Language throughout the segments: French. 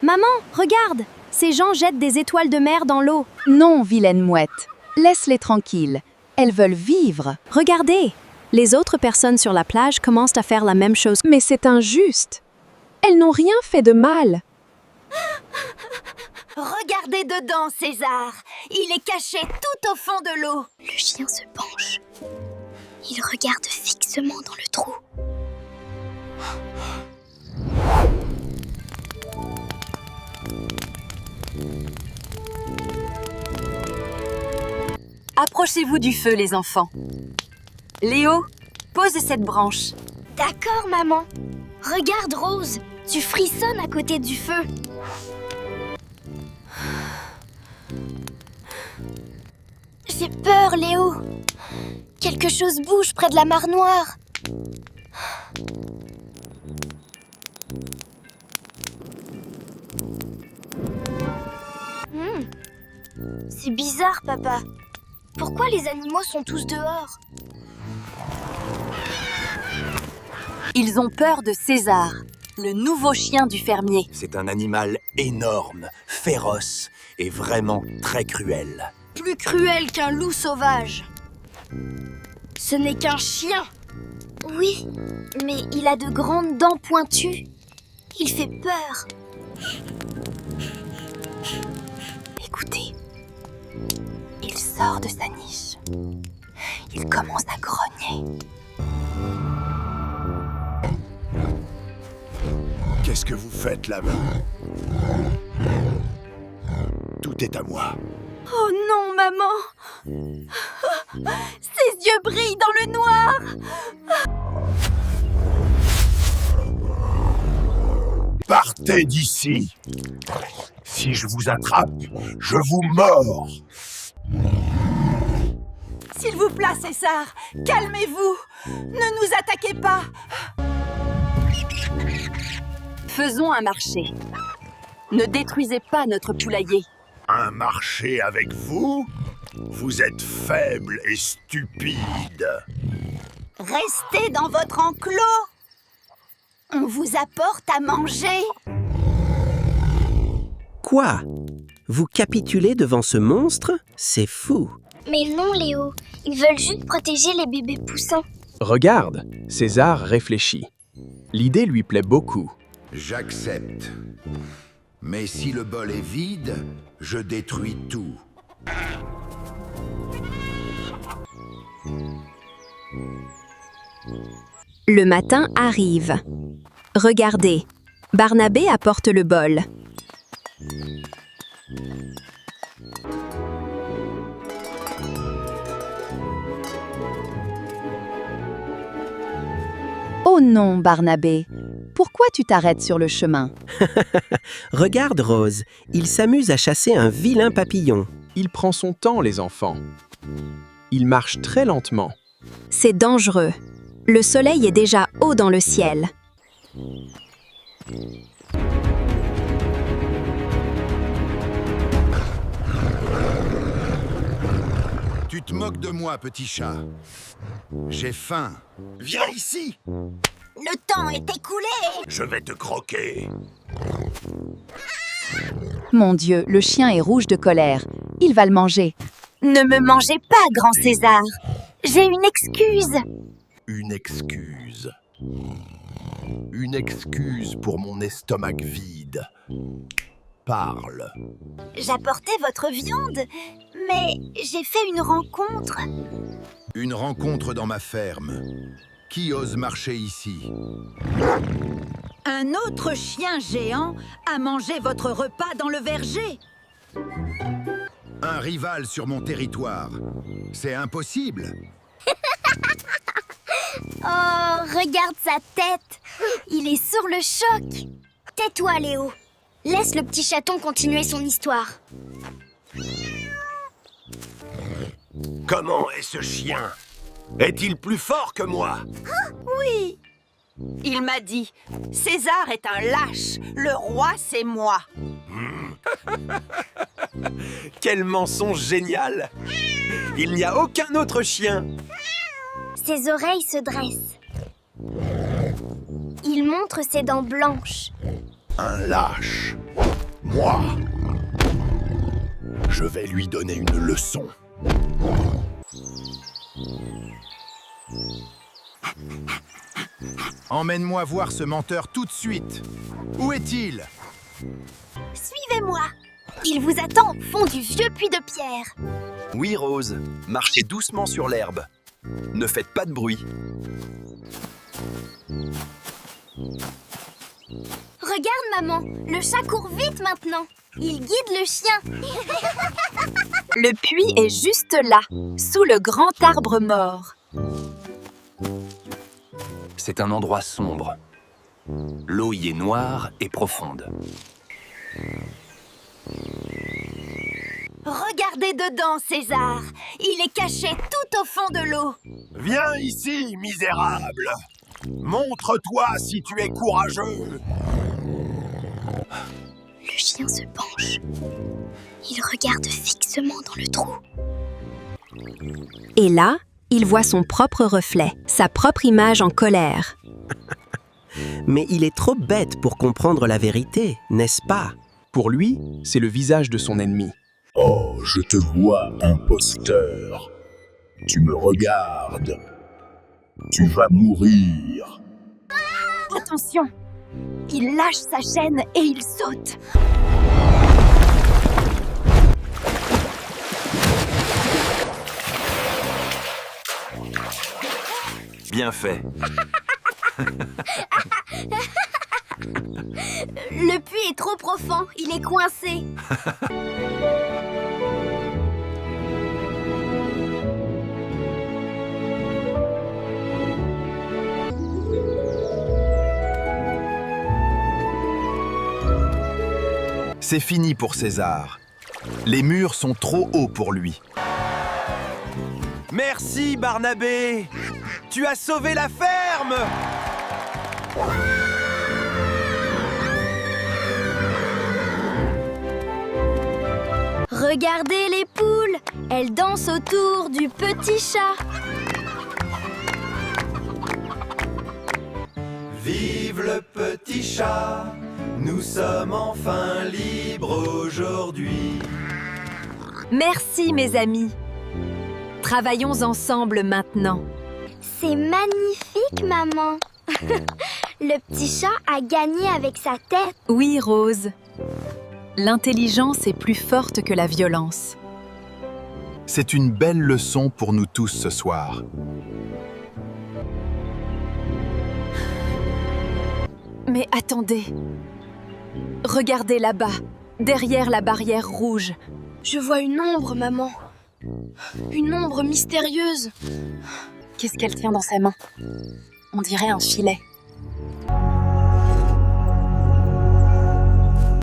Maman, regarde! Ces gens jettent des étoiles de mer dans l'eau. Non, vilaine mouette. Laisse-les tranquilles. Elles veulent vivre. Regardez! Les autres personnes sur la plage commencent à faire la même chose. Mais c'est injuste. Elles n'ont rien fait de mal. Regardez dedans, César. Il est caché tout au fond de l'eau. Le chien se penche. Il regarde fixement dans le trou. Approchez-vous du feu, les enfants. Léo, pose cette branche. D'accord, maman. Regarde, Rose. Tu frissonnes à côté du feu. J'ai peur, Léo. Quelque chose bouge près de la mare noire. C'est bizarre, papa. Pourquoi les animaux sont tous dehors? Ils ont peur de César, le nouveau chien du fermier. C'est un animal énorme, féroce et vraiment très cruel. Plus cruel qu'un loup sauvage. Ce n'est qu'un chien. Oui, mais il a de grandes dents pointues. Il fait peur. Écoutez, il sort de sa niche. Il commence à grogner. Qu'est-ce que vous faites là-bas? Tout est à moi. Oh non, maman! Ses yeux brillent dans le noir! Partez d'ici! Si je vous attrape, je vous mords! S'il vous plaît, César, calmez-vous! Ne nous attaquez pas! Faisons un marché. Ne détruisez pas notre poulailler. Un marché avec vous? Vous êtes faible et stupide. Restez dans votre enclos. On vous apporte à manger. Quoi? Vous capitulez devant ce monstre? C'est fou. Mais non, Léo. Ils veulent juste protéger les bébés poussins. Regarde, César réfléchit. L'idée lui plaît beaucoup. J'accepte. Mais si le bol est vide, je détruis tout. Le matin arrive. Regardez, Barnabé apporte le bol. Oh non, Barnabé. Pourquoi tu t'arrêtes sur le chemin? Regarde, Rose, il s'amuse à chasser un vilain papillon. Il prend son temps, les enfants. Il marche très lentement. C'est dangereux. Le soleil est déjà haut dans le ciel. Tu te moques de moi, petit chat. J'ai faim. Viens ici! Le temps est écoulé. Je vais te croquer. Mon Dieu, le chien est rouge de colère. Il va le manger. Ne me mangez pas, grand César. J'ai une excuse. Une excuse. Une excuse pour mon estomac vide. Parle. J'apportais votre viande, mais j'ai fait une rencontre. Une rencontre dans ma ferme. Qui ose marcher ici? Un autre chien géant a mangé votre repas dans le verger. Un rival sur mon territoire. C'est impossible. Oh, regarde sa tête. Il est sur le choc. Tais-toi, Léo. Laisse le petit chaton continuer son histoire. Comment est ce chien? Est-il plus fort que moi? Oui. Il m'a dit, César est un lâche. Le roi, c'est moi. Quel mensonge génial! Il n'y a aucun autre chien! Ses oreilles se dressent. Il montre ses dents blanches. un lâche. Moi, je vais lui donner une leçon. Emmène-moi voir ce menteur tout de suite. Où est-il? Suivez-moi. Il vous attend au fond du vieux puits de pierre. Oui, Rose, marchez doucement sur l'herbe. Ne faites pas de bruit. Regarde, maman, le chat court vite maintenant. Il guide le chien. Le puits est juste là, sous le grand arbre mort. C'est un endroit sombre. L'eau y est noire et profonde. Regardez dedans, César. Il est caché tout au fond de l'eau. Viens ici, misérable. Montre-toi si tu es courageux. Le chien se penche. Il regarde fixement dans le trou. Et là, il voit son propre reflet, sa propre image en colère. Mais il est trop bête pour comprendre la vérité, n'est-ce pas? Pour lui, c'est le visage de son ennemi. Oh, je te vois, imposteur. Tu me regardes. Tu vas mourir. Attention! Il lâche sa chaîne et il saute. Bien fait. Le puits est trop profond. Il est coincé. C'est fini pour César. Les murs sont trop hauts pour lui. Merci, Barnabé! Tu as sauvé la ferme! Regardez les poules. Elles dansent autour du petit chat. Vive le petit chat! Nous sommes enfin libres aujourd'hui. Merci, mes amis. Travaillons ensemble maintenant. C'est magnifique, maman. Le petit chat a gagné avec sa tête. Oui, Rose. L'intelligence est plus forte que la violence. C'est une belle leçon pour nous tous ce soir. Mais attendez. Regardez là-bas, derrière la barrière rouge. Je vois une ombre, maman. Une ombre mystérieuse. Qu'est-ce qu'elle tient dans sa main? On dirait un filet.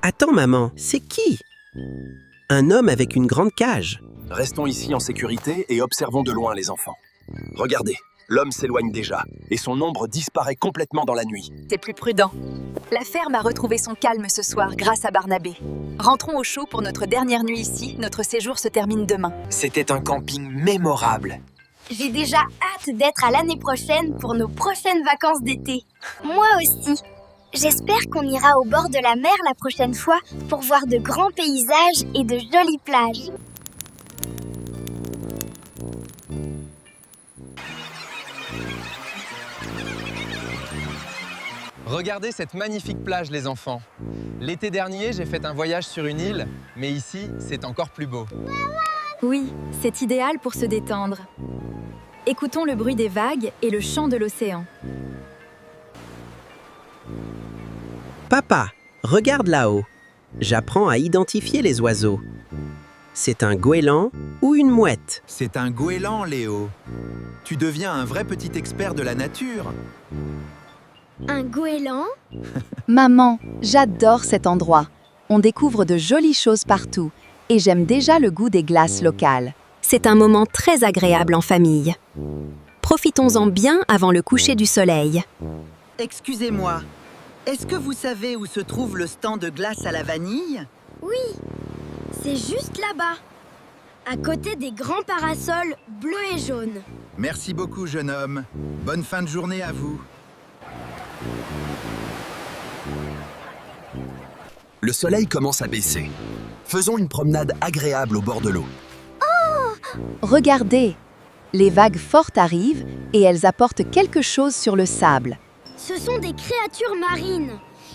Attends, maman, c'est qui? Un homme avec une grande cage. Restons ici en sécurité et observons de loin les enfants. Regardez, l'homme s'éloigne déjà et son ombre disparaît complètement dans la nuit. C'est plus prudent. La ferme a retrouvé son calme ce soir grâce à Barnabé. Rentrons au chaud pour notre dernière nuit ici. Notre séjour se termine demain. C'était un camping mémorable. J'ai déjà hâte d'être à l'année prochaine pour nos prochaines vacances d'été. Moi aussi. J'espère qu'on ira au bord de la mer la prochaine fois pour voir de grands paysages et de jolies plages. Regardez cette magnifique plage, les enfants. L'été dernier, j'ai fait un voyage sur une île, mais ici, c'est encore plus beau. Oui, c'est idéal pour se détendre. Écoutons le bruit des vagues et le chant de l'océan. Papa, regarde là-haut. J'apprends à identifier les oiseaux. C'est un goéland ou une mouette? C'est un goéland, Léo. Tu deviens un vrai petit expert de la nature. Un goéland? Maman, j'adore cet endroit. On découvre de jolies choses partout et j'aime déjà le goût des glaces locales. C'est un moment très agréable en famille. Profitons-en bien avant le coucher du soleil. Excusez-moi, est-ce que vous savez où se trouve le stand de glace à la vanille? Oui, c'est juste là-bas, à côté des grands parasols bleus et jaunes. Merci beaucoup, jeune homme. Bonne fin de journée à vous. Le soleil commence à baisser. Faisons une promenade agréable au bord de l'eau. Regardez, les vagues fortes arrivent et elles apportent quelque chose sur le sable. Ce sont des créatures marines.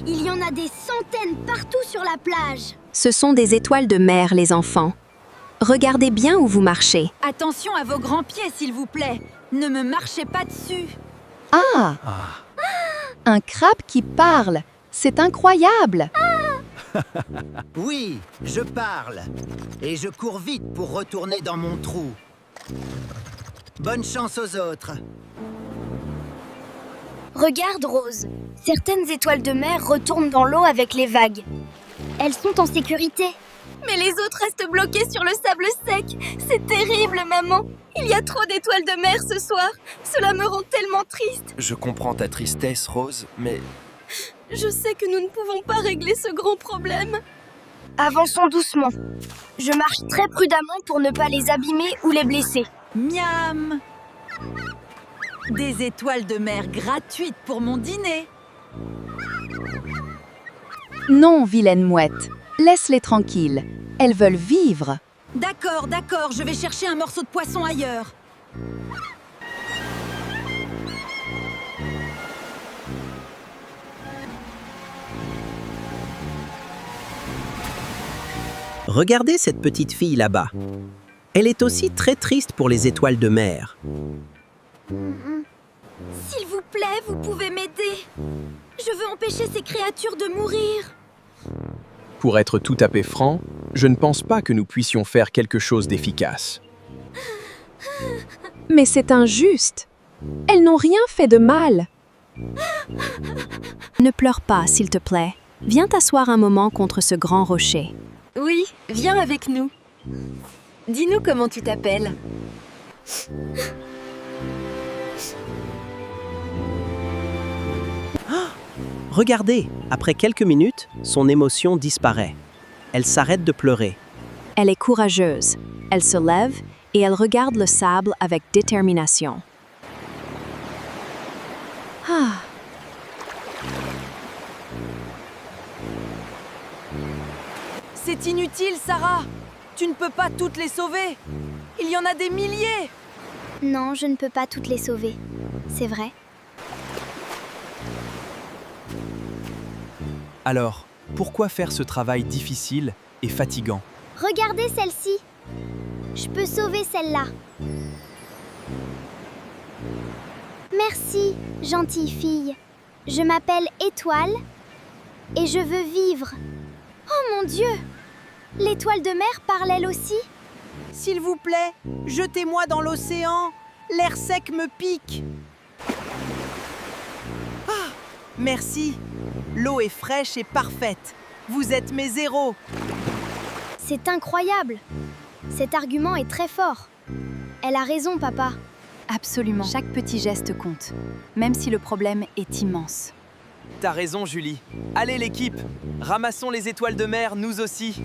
Il y en a des centaines partout sur la plage. Ce sont des étoiles de mer, les enfants. Regardez bien où vous marchez. Attention à vos grands pieds, s'il vous plaît. Ne me marchez pas dessus. Ah! Un crabe qui parle! C'est incroyable! Oui, je parle. Et je cours vite pour retourner dans mon trou. Bonne chance aux autres. Regarde, Rose. Certaines étoiles de mer retournent dans l'eau avec les vagues. Elles sont en sécurité. Mais les autres restent bloquées sur le sable sec. C'est terrible, maman. Il y a trop d'étoiles de mer ce soir. Cela me rend tellement triste. Je comprends ta tristesse, Rose, mais... Je sais que nous ne pouvons pas régler ce grand problème. Avançons doucement. Je marche très prudemment pour ne pas les abîmer ou les blesser. Miam! Des étoiles de mer gratuites pour mon dîner. Non, vilaine mouette. Laisse-les tranquilles. Elles veulent vivre. D'accord, je vais chercher un morceau de poisson ailleurs. Regardez cette petite fille là-bas. Elle est aussi très triste pour les étoiles de mer. S'il vous plaît, vous pouvez m'aider. Je veux empêcher ces créatures de mourir. Pour être tout à fait franc, je ne pense pas que nous puissions faire quelque chose d'efficace. Mais c'est injuste. Elles n'ont rien fait de mal. Ne pleure pas, s'il te plaît. Viens t'asseoir un moment contre ce grand rocher. Oui, viens avec nous. Dis-nous comment tu t'appelles. Regardez, après quelques minutes, son émotion disparaît. Elle s'arrête de pleurer. Elle est courageuse. Elle se lève et elle regarde le sable avec détermination. Ah. C'est inutile, Sarah. Tu ne peux pas toutes les sauver. Il y en a des milliers. Non, je ne peux pas toutes les sauver. C'est vrai. Alors, pourquoi faire ce travail difficile et fatigant? Regardez celle-ci. Je peux sauver celle-là. Merci, gentille fille. Je m'appelle Étoile et je veux vivre. Oh mon Dieu! L'étoile de mer parle elle aussi? S'il vous plaît, jetez-moi dans l'océan. L'air sec me pique. Ah, merci. L'eau est fraîche et parfaite. Vous êtes mes héros. C'est incroyable. Cet argument est très fort. Elle a raison, papa. Absolument. Chaque petit geste compte, même si le problème est immense. T'as raison, Julie. Allez, l'équipe. Ramassons les étoiles de mer, nous aussi.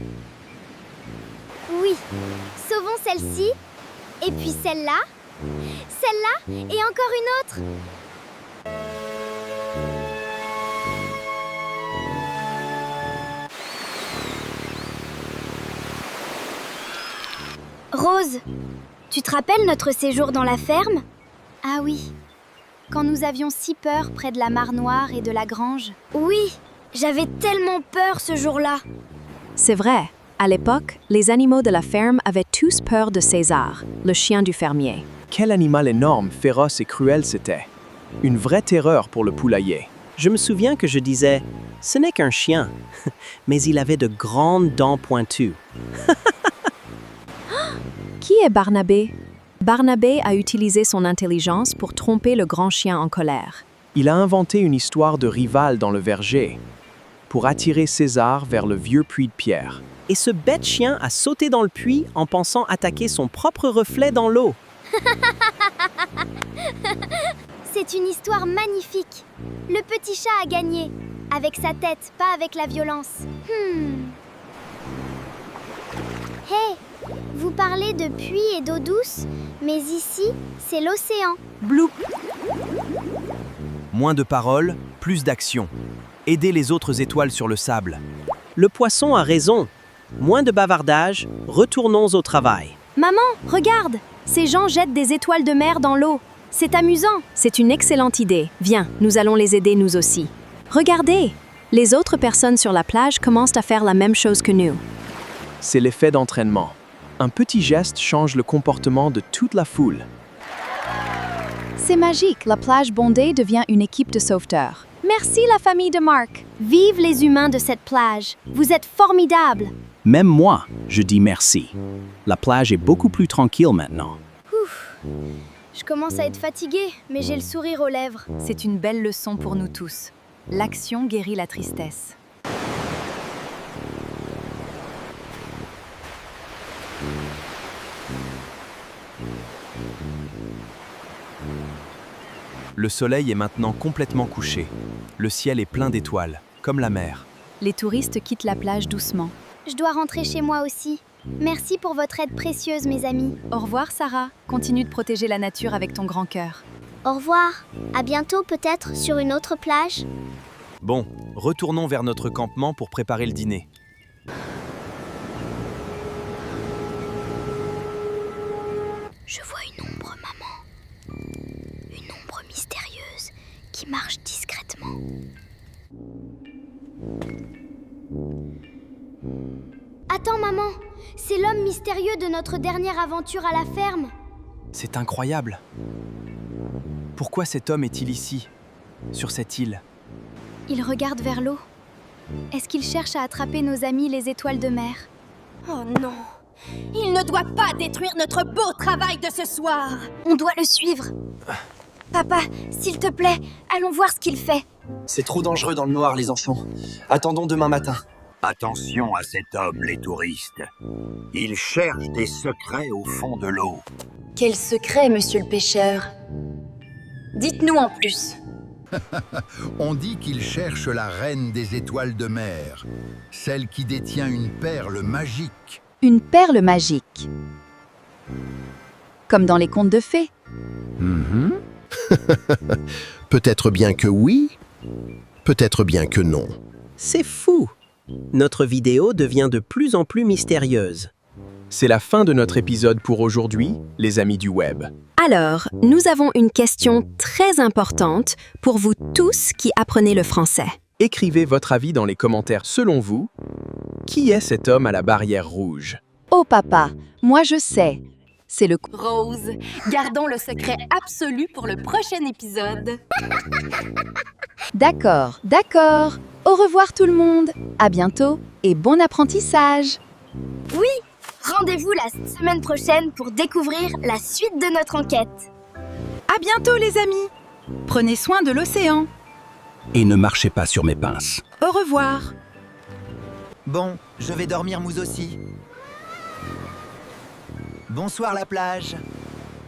Oui. Sauvons celle-ci. Et puis celle-là. Celle-là. Et encore une autre. Rose, tu te rappelles notre séjour dans la ferme? Ah oui, quand nous avions si peur près de la mare Noire et de la grange. Oui, j'avais tellement peur ce jour-là. C'est vrai, à l'époque, les animaux de la ferme avaient tous peur de César, le chien du fermier. Quel animal énorme, féroce et cruel c'était. Une vraie terreur pour le poulailler. Je me souviens que je disais « Ce n'est qu'un chien », mais il avait de grandes dents pointues. Qui est Barnabé? Barnabé a utilisé son intelligence pour tromper le grand chien en colère. Il a inventé une histoire de rival dans le verger pour attirer César vers le vieux puits de pierre. Et ce bête chien a sauté dans le puits en pensant attaquer son propre reflet dans l'eau. C'est une histoire magnifique. Le petit chat a gagné. Avec sa tête, pas avec la violence. Hey, vous parlez de puits et d'eau douce, mais ici, c'est l'océan. Bloup. Moins de paroles, plus d'action. Aidez les autres étoiles sur le sable. Le poisson a raison. Moins de bavardage, retournons au travail. Maman, regarde! Ces gens jettent des étoiles de mer dans l'eau. C'est amusant. C'est une excellente idée. Viens, nous allons les aider nous aussi. Regardez! Les autres personnes sur la plage commencent à faire la même chose que nous. C'est l'effet d'entraînement. Un petit geste change le comportement de toute la foule. C'est magique, la plage bondée devient une équipe de sauveteurs. Merci la famille de Mark. Vive les humains de cette plage. Vous êtes formidables. Même moi, je dis merci. La plage est beaucoup plus tranquille maintenant. Ouf. Je commence à être fatiguée, mais j'ai le sourire aux lèvres. C'est une belle leçon pour nous tous. L'action guérit la tristesse. Le soleil est maintenant complètement couché. Le ciel est plein d'étoiles, comme la mer. Les touristes quittent la plage doucement. Je dois rentrer chez moi aussi. Merci pour votre aide précieuse, mes amis. Au revoir, Sarah. Continue de protéger la nature avec ton grand cœur. Au revoir. À bientôt, peut-être, sur une autre plage. Bon, retournons vers notre campement pour préparer le dîner. Je vois une ombre, maman. Une ombre mystérieuse qui marche discrètement. Attends, maman. C'est l'homme mystérieux de notre dernière aventure à la ferme. C'est incroyable. Pourquoi cet homme est-il ici, sur cette île? Il regarde vers l'eau. Est-ce qu'il cherche à attraper nos amis les étoiles de mer? Oh non! Il ne doit pas détruire notre beau travail de ce soir! On doit le suivre. Papa, s'il te plaît, allons voir ce qu'il fait. C'est trop dangereux dans le noir, les enfants. Attendons demain matin. Attention à cet homme, les touristes. Il cherche des secrets au fond de l'eau. Quel secret, monsieur le pêcheur? Dites-nous en plus. On dit qu'il cherche la reine des étoiles de mer, celle qui détient une perle magique. Une perle magique. Comme dans les contes de fées. Peut-être bien que oui, peut-être bien que non. C'est fou! Notre vidéo devient de plus en plus mystérieuse. C'est la fin de notre épisode pour aujourd'hui, les amis du web. Alors, nous avons une question très importante pour vous tous qui apprenez le français. Écrivez votre avis dans les commentaires. Selon vous, qui est cet homme à la barrière rouge? Oh papa, moi je sais. C'est le... Rose, gardons le secret absolu pour le prochain épisode. D'accord, d'accord. Au revoir tout le monde. À bientôt et bon apprentissage. Oui, rendez-vous la semaine prochaine pour découvrir la suite de notre enquête. À bientôt les amis. Prenez soin de l'océan. Et ne marchez pas sur mes pinces. Au revoir. Bon, je vais dormir moi aussi. Bonsoir la plage.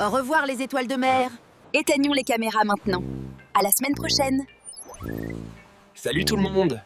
Au revoir les étoiles de mer. Éteignons les caméras maintenant. À la semaine prochaine. Salut tout le monde!